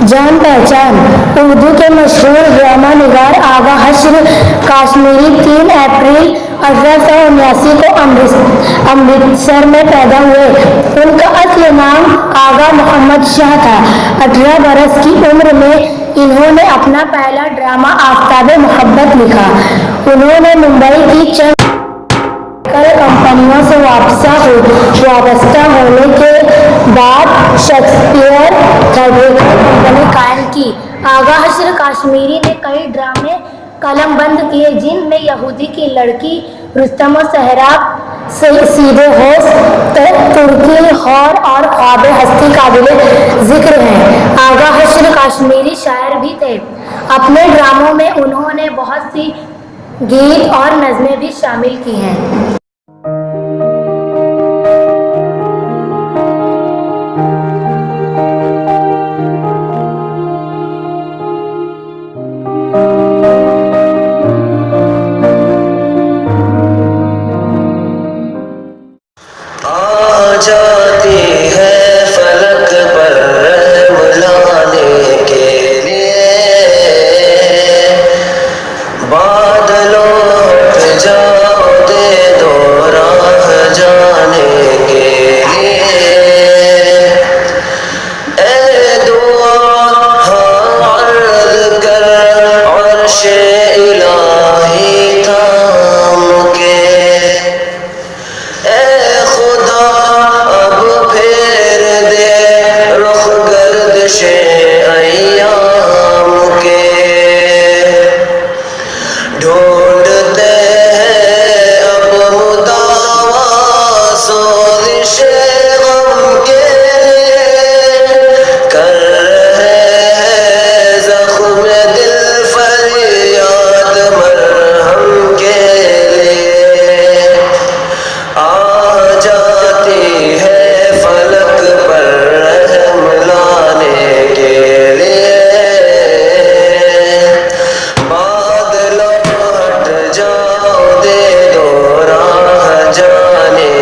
जान पहचान। उर्दू के मशहूर ड्रामा निगार आगा हश्र काश्मीरी 3 अप्रैल 1879 को अमृतसर में पैदा हुए। उनका असली नाम आगा मोहम्मद शाह था। 18 बरस की उम्र में इन्होंने अपना पहला ड्रामा आफ्ताब मोहब्बत लिखा। उन्होंने मुंबई की चंद कंपनियों से वाबस्ता होने के बाद शेक्सपियर थिएटर कंपनी कायम की। आगा हश्र काश्मीरी ने कई ड्रामे कलमबंद किए जिनमें यहूदी की लड़की, रुस्तम और सहराब, सीधे होश, तुर्की हौर और ख्वाब हस्ती काबिले जिक्र हैं। आगा हश्र काश्मीरी शायर भी थे। अपने ड्रामों में उन्होंने बहुत सी गीत और नज़में भी शामिल की हैं। जाती है फलक पर रहम लाने के लिए, बादलों पे जाओ दे दो राह जाने के लिए। ए दुआ अर्ज़ कर अर्शे इलाही थाम के, अय्याम के। ढूंढते हैं अब मुदावा सोज़िशे गम के लिए, कर रहे हैं ज़ख्म दिल फरियाद मरहम के लिए। आ जाती है फलक पर रहम लाने के लिए, बादलों हट जाओ दे दो राह जाने